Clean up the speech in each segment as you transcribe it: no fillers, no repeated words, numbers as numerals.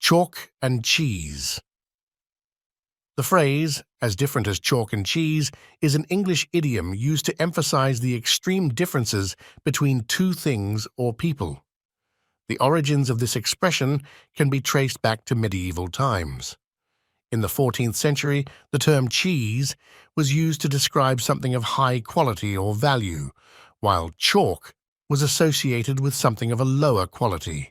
Chalk and cheese. The phrase, as different as chalk and cheese, is an English idiom used to emphasize the extreme differences between two things or people. The origins of this expression can be traced back to medieval times. In the 14th century, the term cheese was used to describe something of high quality or value, while chalk was associated with something of a lower quality.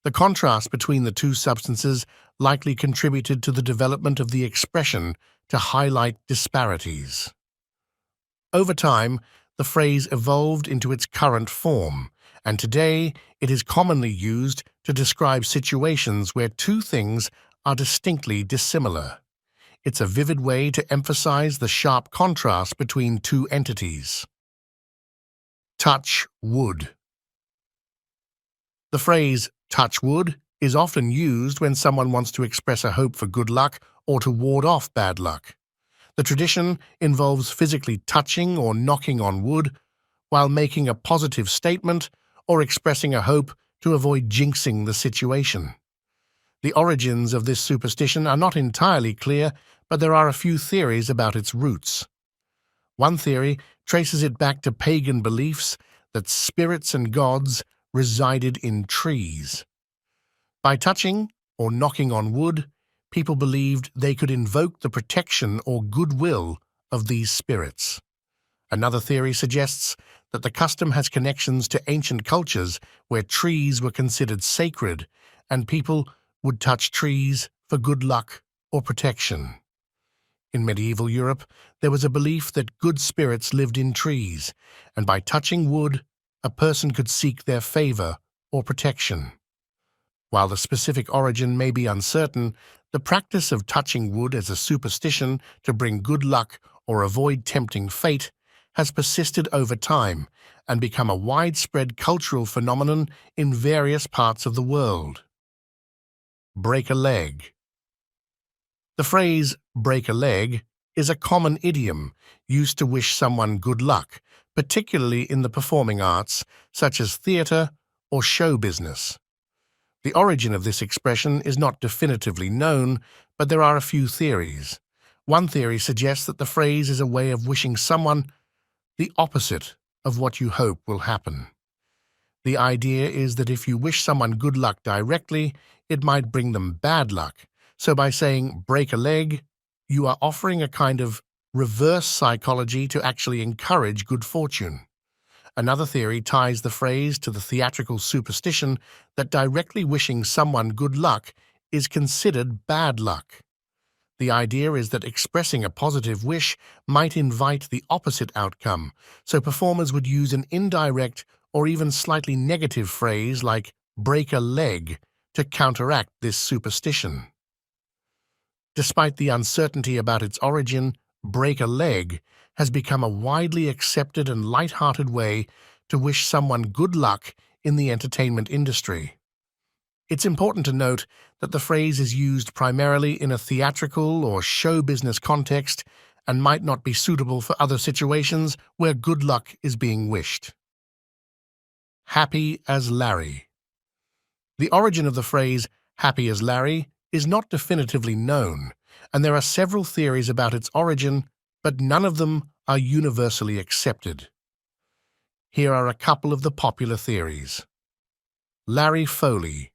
The contrast between the two substances likely contributed to the development of the expression to highlight disparities. Over time, the phrase evolved into its current form, and today it is commonly used to describe situations where two things are distinctly dissimilar. It's a vivid way to emphasize the sharp contrast between two entities. Touch wood. The phrase touch wood is often used when someone wants to express a hope for good luck or to ward off bad luck. The tradition involves physically touching or knocking on wood while making a positive statement or expressing a hope to avoid jinxing the situation. The origins of this superstition are not entirely clear, but there are a few theories about its roots. One theory traces it back to pagan beliefs that spirits and gods resided in trees. By touching or knocking on wood, people believed they could invoke the protection or goodwill of these spirits. Another theory suggests that the custom has connections to ancient cultures where trees were considered sacred and people would touch trees for good luck or protection. In medieval Europe, there was a belief that good spirits lived in trees, and by touching wood, a person could seek their favor or protection. While the specific origin may be uncertain, the practice of touching wood as a superstition to bring good luck or avoid tempting fate has persisted over time and become a widespread cultural phenomenon in various parts of the world. Break a leg. The phrase break a leg is a common idiom used to wish someone good luck, particularly in the performing arts, such as theater or show business. The origin of this expression is not definitively known, but there are a few theories. One theory suggests that the phrase is a way of wishing someone the opposite of what you hope will happen. The idea is that if you wish someone good luck directly, it might bring them bad luck. So by saying break a leg, you are offering a kind of reverse psychology to actually encourage good fortune. Another theory ties the phrase to the theatrical superstition that directly wishing someone good luck is considered bad luck. The idea is that expressing a positive wish might invite the opposite outcome, so performers would use an indirect or even slightly negative phrase like break a leg to counteract this superstition. Despite the uncertainty about its origin, break a leg has become a widely accepted and light-hearted way to wish someone good luck in the entertainment industry. It's important to note that the phrase is used primarily in a theatrical or show business context and might not be suitable for other situations where good luck is being wished. Happy as Larry. The origin of the phrase happy as Larry is not definitively known, and there are several theories about its origin, but none of them are universally accepted. Here are a couple of the popular theories. Larry Foley.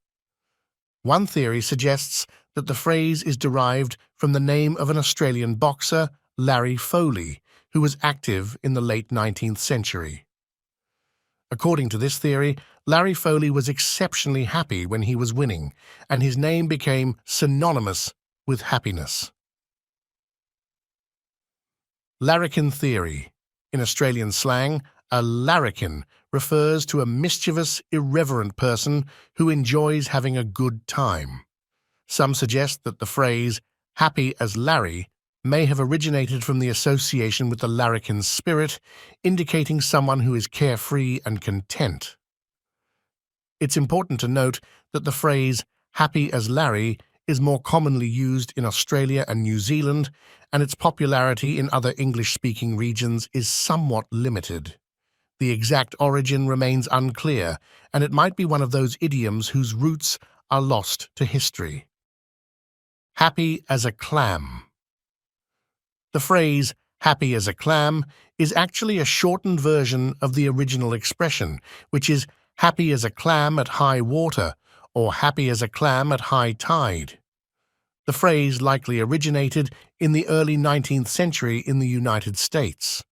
One theory suggests that the phrase is derived from the name of an Australian boxer, Larry Foley, who was active in the late 19th century. According to this theory, Larry Foley was exceptionally happy when he was winning, and his name became synonymous with happiness. Larrikin theory. In Australian slang, a larrikin refers to a mischievous, irreverent person who enjoys having a good time. Some suggest that the phrase happy as Larry may have originated from the association with the larrikin spirit, indicating someone who is carefree and content. It's important to note that the phrase happy as Larry is more commonly used in Australia and New Zealand, and its popularity in other English-speaking regions is somewhat limited. The exact origin remains unclear, and it might be one of those idioms whose roots are lost to history. Happy as a clam. The phrase happy as a clam is actually a shortened version of the original expression, which is happy as a clam at high water or happy as a clam at high tide. The phrase likely originated in the early 19th century in the United States.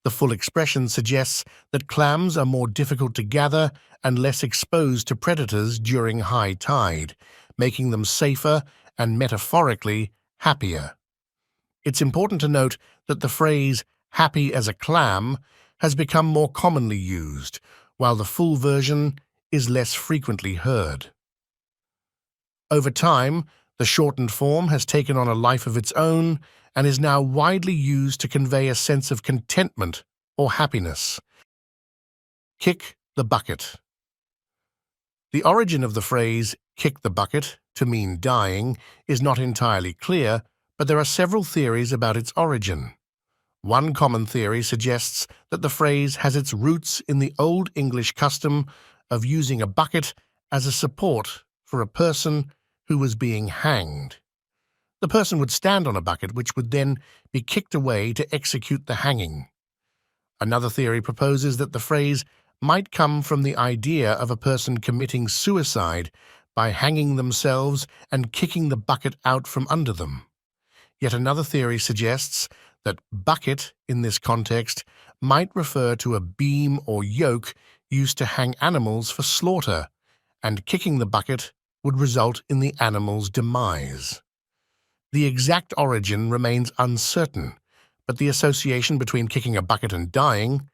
The full expression suggests that clams are more difficult to gather and less exposed to predators during high tide, making them safer and metaphorically happier. It's important to note that the phrase happy as a clam has become more commonly used, while the full version is less frequently heard. Over time, the shortened form has taken on a life of its own and is now widely used to convey a sense of contentment or happiness. Kick the bucket. The origin of the phrase kick the bucket, to mean dying, is not entirely clear, but there are several theories about its origin. One common theory suggests that the phrase has its roots in the Old English custom of using a bucket as a support for a person who was being hanged. The person would stand on a bucket which would then be kicked away to execute the hanging. Another theory proposes that the phrase might come from the idea of a person committing suicide by hanging themselves and kicking the bucket out from under them. Yet another theory suggests that bucket, in this context, might refer to a beam or yoke used to hang animals for slaughter, and kicking the bucket would result in the animal's demise. The exact origin remains uncertain, but the association between kicking a bucket and dying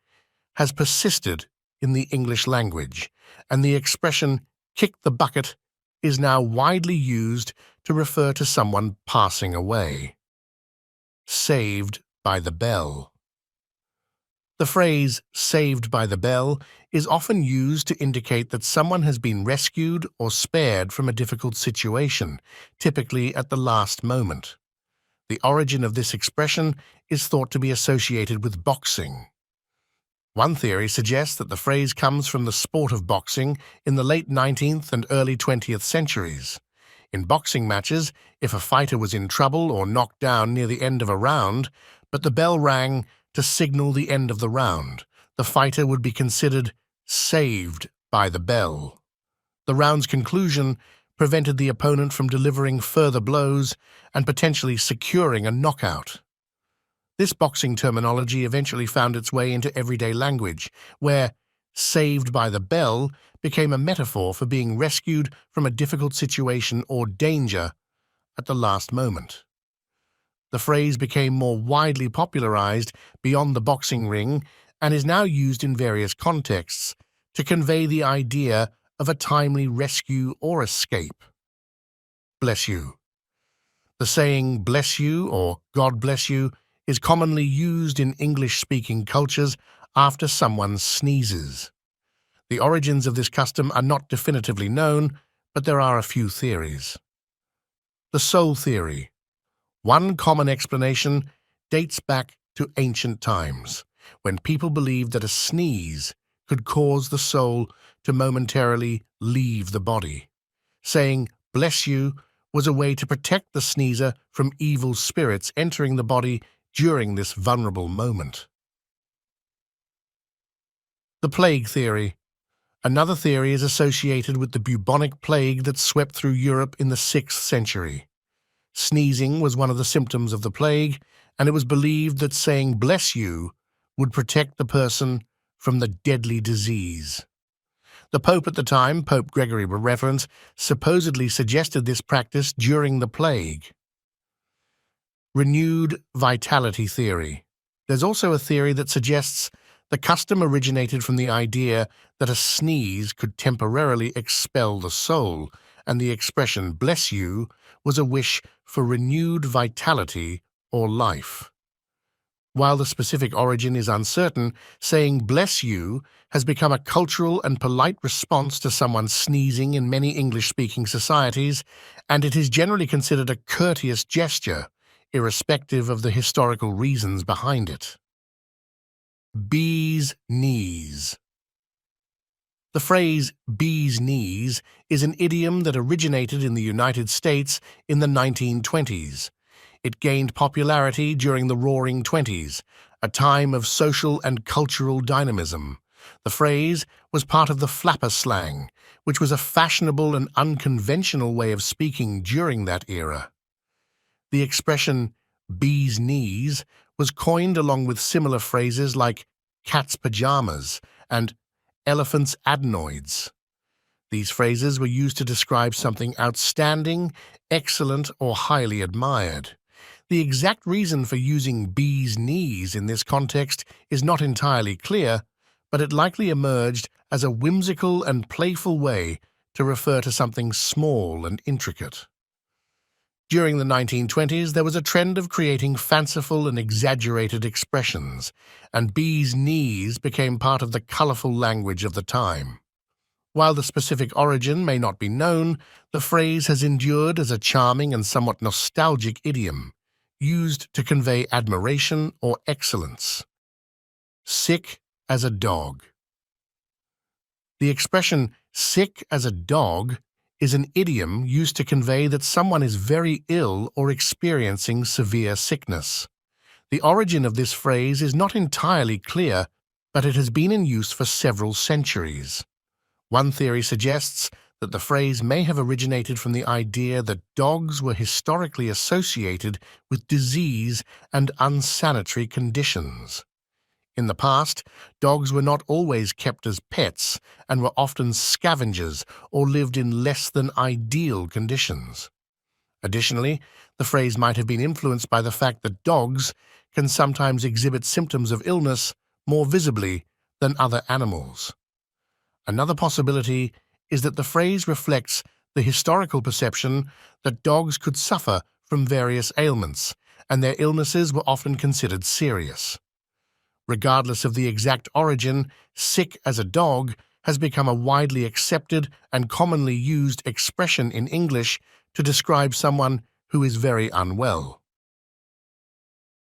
has persisted in the English language, and the expression kick the bucket is now widely used to refer to someone passing away. Saved by the bell. The phrase saved by the bell is often used to indicate that someone has been rescued or spared from a difficult situation, typically at the last moment. The origin of this expression is thought to be associated with boxing. One theory suggests that the phrase comes from the sport of boxing in the late 19th and early 20th centuries. In boxing matches, if a fighter was in trouble or knocked down near the end of a round, but the bell rang to signal the end of the round, the fighter would be considered saved by the bell. The round's conclusion prevented the opponent from delivering further blows and potentially securing a knockout. This boxing terminology eventually found its way into everyday language, where saved by the bell became a metaphor for being rescued from a difficult situation or danger at the last moment. The phrase became more widely popularized beyond the boxing ring and is now used in various contexts to convey the idea of a timely rescue or escape. Bless you. The saying bless you or God bless you is commonly used in English-speaking cultures after someone sneezes. The origins of this custom are not definitively known, but there are a few theories. The soul theory. One common explanation dates back to ancient times, when people believed that a sneeze could cause the soul to momentarily leave the body. Saying bless you was a way to protect the sneezer from evil spirits entering the body during this vulnerable moment. The plague theory. Another theory is associated with the bubonic plague that swept through Europe in the 6th century. Sneezing was one of the symptoms of the plague, and it was believed that saying bless you would protect the person from the deadly disease. The Pope at the time, Pope Gregory XI, supposedly suggested this practice during the plague. Renewed vitality theory. There's also a theory that suggests the custom originated from the idea that a sneeze could temporarily expel the soul, and the expression bless you was a wish for renewed vitality or life. While the specific origin is uncertain, saying bless you has become a cultural and polite response to someone sneezing in many English-speaking societies, and it is generally considered a courteous gesture, irrespective of the historical reasons behind it. Bee's knees. The phrase bee's knees is an idiom that originated in the United States in the 1920s. It gained popularity during the Roaring Twenties, a time of social and cultural dynamism. The phrase was part of the flapper slang, which was a fashionable and unconventional way of speaking during that era. The expression bee's knees was coined along with similar phrases like cat's pajamas and elephant's adenoids. These phrases were used to describe something outstanding, excellent, or highly admired. The exact reason for using bee's knees in this context is not entirely clear, but it likely emerged as a whimsical and playful way to refer to something small and intricate. During the 1920s, there was a trend of creating fanciful and exaggerated expressions, and bee's knees became part of the colorful language of the time. While the specific origin may not be known, the phrase has endured as a charming and somewhat nostalgic idiom, used to convey admiration or excellence. Sick as a dog. The expression sick as a dog is an idiom used to convey that someone is very ill or experiencing severe sickness. The origin of this phrase is not entirely clear, but it has been in use for several centuries. One theory suggests that the phrase may have originated from the idea that dogs were historically associated with disease and unsanitary conditions. In the past, dogs were not always kept as pets and were often scavengers or lived in less than ideal conditions. Additionally, the phrase might have been influenced by the fact that dogs can sometimes exhibit symptoms of illness more visibly than other animals. Another possibility is that the phrase reflects the historical perception that dogs could suffer from various ailments, and their illnesses were often considered serious. Regardless of the exact origin, sick as a dog has become a widely accepted and commonly used expression in English to describe someone who is very unwell.